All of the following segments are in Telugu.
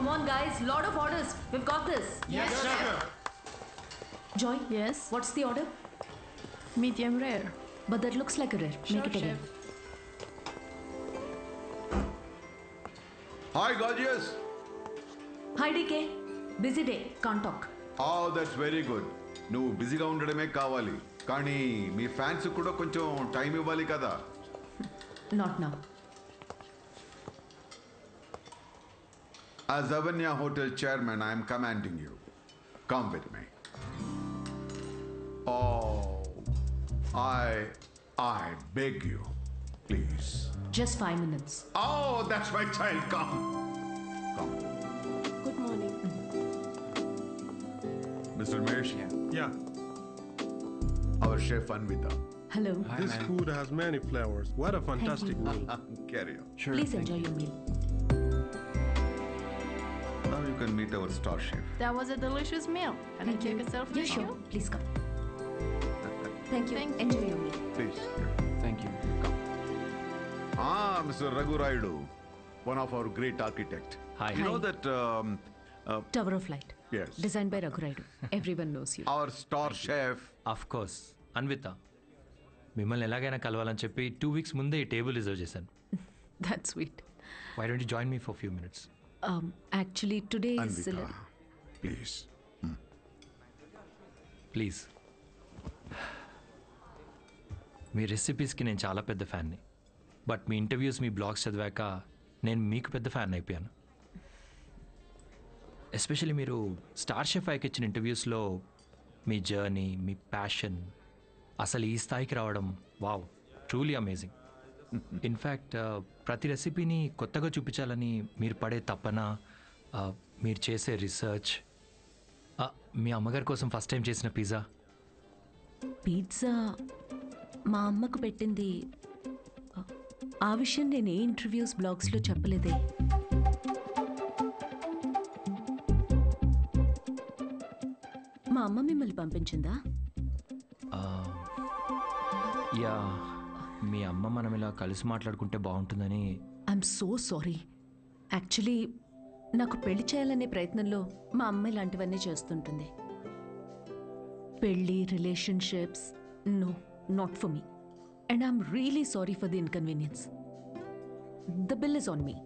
Come on, guys. Lot of orders. We've got this. Yes, chef. Joy. Yes. What's the order? Medium rare. But that looks like a rare. Sure, Make it again. chef. Hi, gorgeous. Hi, DK. Busy day. Can't talk. Oh, that's very good. నువ్వు బిజీగా ఉండడమే కావాలి, కానీ మీ ఫ్యాన్స్ కూడా కొంచెం టైం ఇవ్వాలి కదా. Not now. As Avanya Hotel chairman, I am commanding you. Come with me. Oh, I beg you, please. Just 5 minutes. Oh, that's my child. Come. Good morning. Mr. Mesh, Yeah. our chef Anvita. Hello. This food has many flavors. What a fantastic meal. Carry on. Please enjoy your meal. Now you can meet our star chef. That was a delicious meal. Can I take a selfie Yeah, with sure. you? Please come. Thank you. Thank you. Enjoy your meal. Please. Thank you. Mr. Raghu Raidu, one of our great architect. Hi. You know that Tower of Light. yes, Designed by Raghu Raidu. Everyone knows you. our star chef. Of course Anvita, మిమ్మల్ని ఎలాగైనా కలవాలని చెప్పి 2 weeks ముందే ఈ టేబుల్ రిజర్వ్ చేశాను. That's sweet. Why don't you join me for few minutes? Actually, today is... Anvita, please. Please. మీ రెసిపీస్కి నేను చాలా పెద్ద ఫ్యాన్ని, బట్ మీ ఇంటర్వ్యూస్, మీ బ్లాగ్స్ చదివాక నేను మీకు పెద్ద ఫ్యాన్ అయిపోయాను. ఎస్పెషల్లీ మీరు స్టార్ షెఫ్ ఐకి ఇచ్చిన ఇంటర్వ్యూస్లో మీ జర్నీ, మీ ప్యాషన్, అసలు ఈ స్థాయికి రావడం, వావ్, ట్రూలీ అమేజింగ్. ఇన్ఫ్యాక్ట్ ప్రతి రెసిపీని కొత్తగా చూపించాలని మీరు పడే తపన, మీరు చేసే రీసెర్చ్, మీ అమ్మగారి కోసం ఫస్ట్ టైం చేసిన పిజ్జా. పిజ్జా మా అమ్మకు పెట్టింది. ఆ విషయం నేను ఏ ఇంటర్వ్యూస్ బ్లాగ్స్లో చెప్పలేదే. మా అమ్మ మిమ్మల్ని పంపించిందా? యా, మీ అమ్మ మనం ఇలా కలిసి మాట్లాడుకుంటే బాగుంటుందని. I'm so sorry. యాక్చువల్లీ నాకు పెళ్లి చేయాలనే ప్రయత్నంలో మా అమ్మ ఇలాంటివన్నీ చేస్తుంటుంది. పెళ్ళి, relationships, no, not for me. And I'm really sorry for the inconvenience. The bill is on me.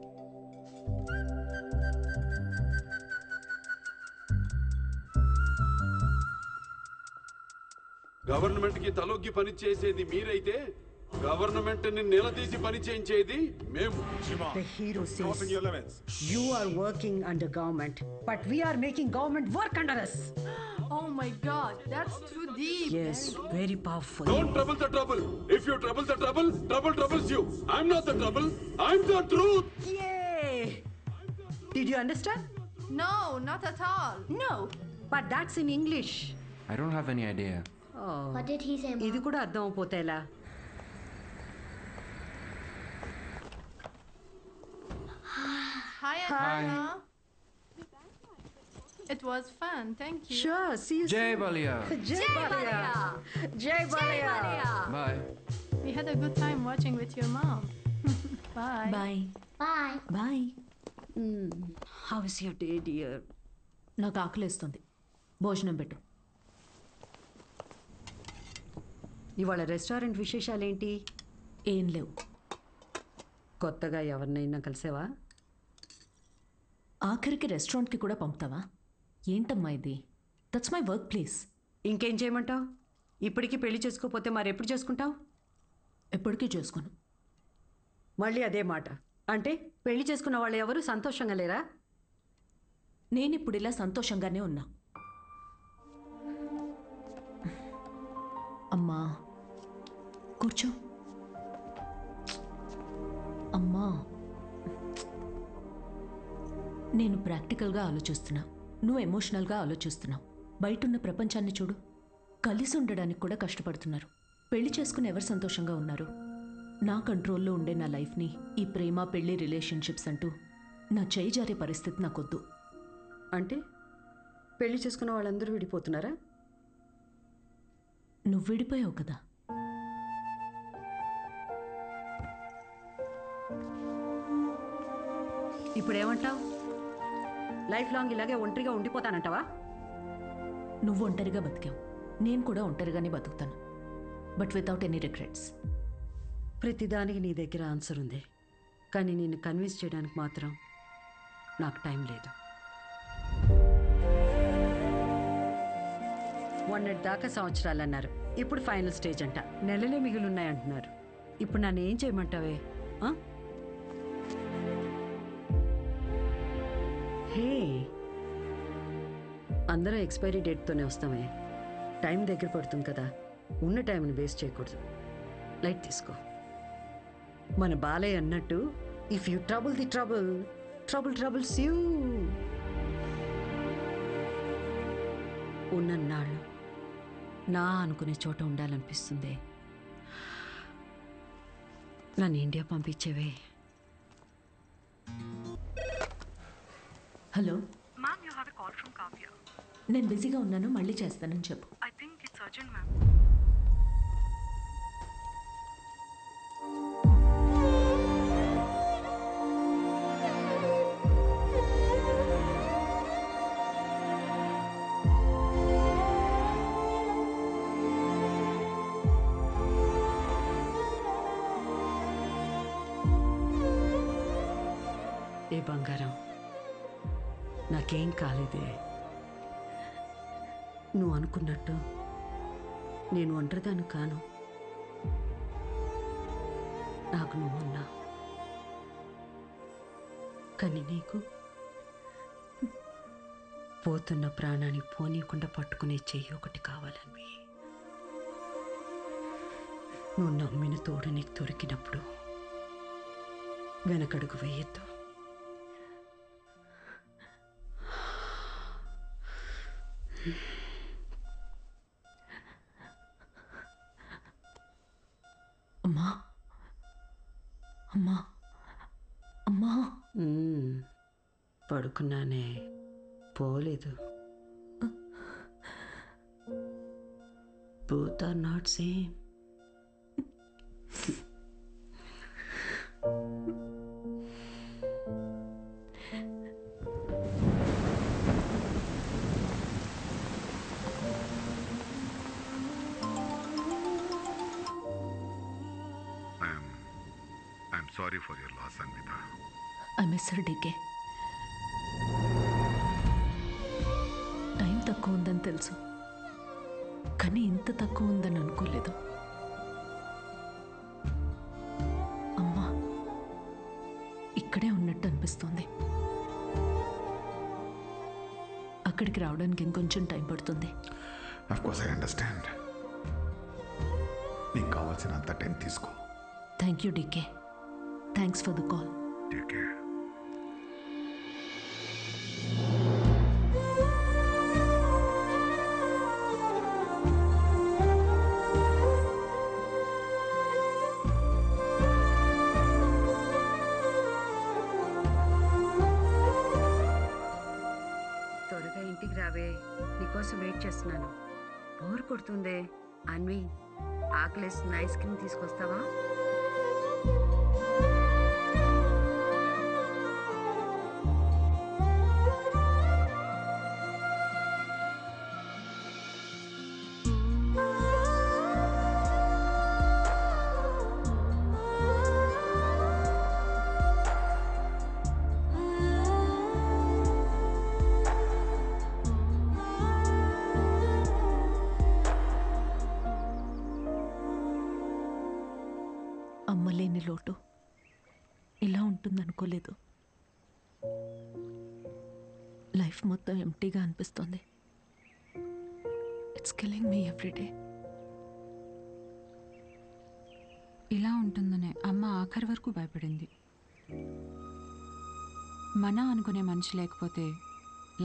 Government కి తలొగ్గి పని చేసేది మీరైతే గవర్నమెంట్ ని నిలదీసి పని చేయించేది మేము. The hero Open your says, limits. you are working under government, but we are making government work under us. Oh my God, that's too deep. Yes, very powerful. Don't trouble the trouble. If you trouble the trouble, trouble troubles you. I'm not the trouble. I'm the truth. Yay! Did you understand? No, not at all. No, but that's in English. I don't have any idea. Oh, What did he say, Mom? ఇది కూడా అర్థం అయిపోతే ఎలా? Hi, Anna. It was fun. Thank you. Sure, see you Jai soon. Balia. Jai Balia. Jai Balia. Bye. We had a good time watching with your mom. Bye. Bye Bye. Bye. How is your day, dear? నాకు ఆకలేస్తుంది. భోజనం పెట్టు. ఇవాళ రెస్టారెంట్ విశేషాలేంటి? ఏం లేవు. కొత్తగా ఎవరినైనా కలిసావా? ఆఖరికి రెస్టారెంట్కి కూడా పంపుతావా? ఏంటమ్మా ఇది? That's my work place. ఇంకేం చేయమంటావు? ఇప్పటికీ పెళ్లి చేసుకోకపోతే మరి ఎప్పుడు చేసుకుంటావు? ఎప్పటికీ చేసుకోను. మళ్ళీ అదే మాట. అంటే పెళ్లి చేసుకున్న వాళ్ళు ఎవరు సంతోషంగా లేరా? నేను ఇప్పుడు ఇలా సంతోషంగానే ఉన్నా. అమ్మా కూర్చో. అమ్మా, నేను ప్రాక్టికల్గా ఆలోచిస్తున్నా, నువ్వు ఎమోషనల్గా ఆలోచిస్తున్నావు. బయటున్న ప్రపంచాన్ని చూడు. కలిసి ఉండడానికి కూడా కష్టపడుతున్నారు. పెళ్లి చేసుకుని ఎవరు సంతోషంగా ఉన్నారు? నా కంట్రోల్లో ఉండే నా లైఫ్ని ఈ ప్రేమ, పెళ్లి, రిలేషన్షిప్స్ అంటూ నా చేయి జారే పరిస్థితి నాకొద్దు. అంటే పెళ్లి చేసుకున్న వాళ్ళందరూ విడిపోతున్నారా? నువ్వు విడిపోయావు కదా. ఇప్పుడు ఏమంటావు? లైఫ్ లాంగ్ ఇలాగే ఒంటరిగా ఉండిపోతానంటావా? నువ్వు ఒంటరిగా బతికావు, నేను కూడా ఒంటరిగానే బతుకుతాను, బట్ వితౌట్ ఎనీ రిగ్రెట్స్. ప్రతిదానికి నీ దగ్గర ఆన్సర్ ఉంది, కానీ నిన్ను కన్విన్స్ చేయడానికి మాత్రం నాకు టైం లేదు. మొన్నటి దాకా సంవత్సరాలు అన్నారు, ఇప్పుడు ఫైనల్ స్టేజ్ అంట. నెలలే మిగిలిన్నాయంటున్నారు. ఇప్పుడు నన్ను ఏం చేయమంటావే? ఆ? హే, అందరం ఎక్స్పైరీ డేట్తోనే వస్తామే. టైం దగ్గర పడుతుంది కదా, ఉన్న టైంని వేస్ట్ చేయకూడదు. లైట్ తీసుకో. మన బాలయ్య అన్నట్టు, if you trouble the trouble, trouble troubles you. ఉన్నన్నాళ్ళు నా అనుకునే చోట ఉండాలనిపిస్తుంది. నన్ను ఇండియా పంపించేవే. Hello, Ma'am, you have a call from Kavya. నేను బిజీగా ఉన్నాను, మళ్ళీ చేస్తానని చెప్పు. I think it's urgent, ma'am. ఏ బంగారం, నాకేం కాలేదే. నువ్వు అనుకున్నట్టు నేను ఒంటరిదాన్ని కాను. నాకు నువ్వున్నా, కానీ నీకు పోతున్న ప్రాణాన్ని పోనీయకుండా పట్టుకునే చెయ్యి ఒకటి కావాలని. నువ్వు నమ్మిన తోడు నీకు దొరికినప్పుడు వెనకడుగు వేయొద్దు. అమ్మా, అమ్మా, అమ్మా. పడుకున్నానే, పోలేదు. Both are not same. I'm sorry for your loss, Anvita. I miss her DK. Time తక్కువ ఉందని తెలుసు, కానీ ఇంత తక్కువ ఉందని అనుకోలేదు. అమ్మా ఇక్కడే ఉన్నట్టు అనిపిస్తోంది. అక్కడికి రావడానికి ఇంకొంచెం టైం పడుతుంది. Of course, I understand. నీకు కావాల్సినంత టైం తీసుకో. Thank you DK. Thanks for the call. Take care. త్వరగా ఇంటికి రావే, నీకోసం వెయిట్ చేస్తున్నాను. బోర్ కొడుతుందే. అన్వి, ఆకలేస్తుంది, ఐస్ క్రీమ్ తీసుకొస్తావా? అమ్మలేని లోటు ఇలా ఉంటుందనుకోలేదు. లైఫ్ మొత్తం ఎంటీగా అనిపిస్తుంది. It's killing me every day. ఇలా ఉంటుందనే అమ్మ ఆఖరి వరకు భయపడింది. మన అనుకునే మనిషి లేకపోతే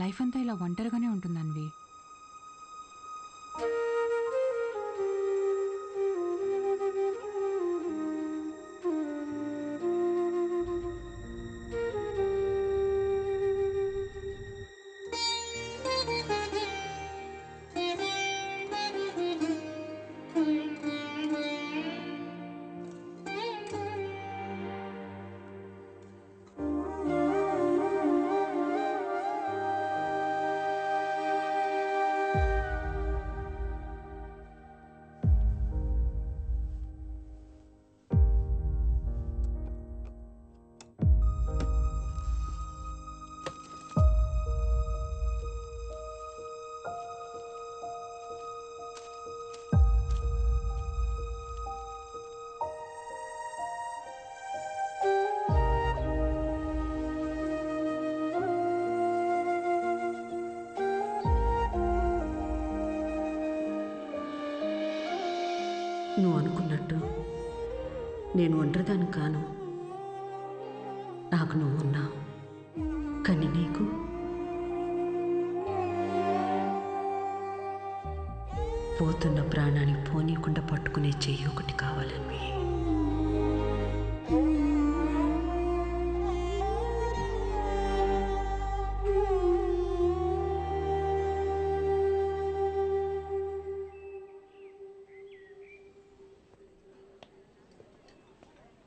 లైఫ్ అంతా ఇలా ఒంటరిగానే ఉంటుందన్వి. నేను ఒంటరిదాన్ని కాను. నాకు నువ్వు ఉన్నావు, కానీ నీకు పోతున్న ప్రాణాన్ని పోనీకుండా పట్టుకునే చెయ్యి ఒకటి కావాలని.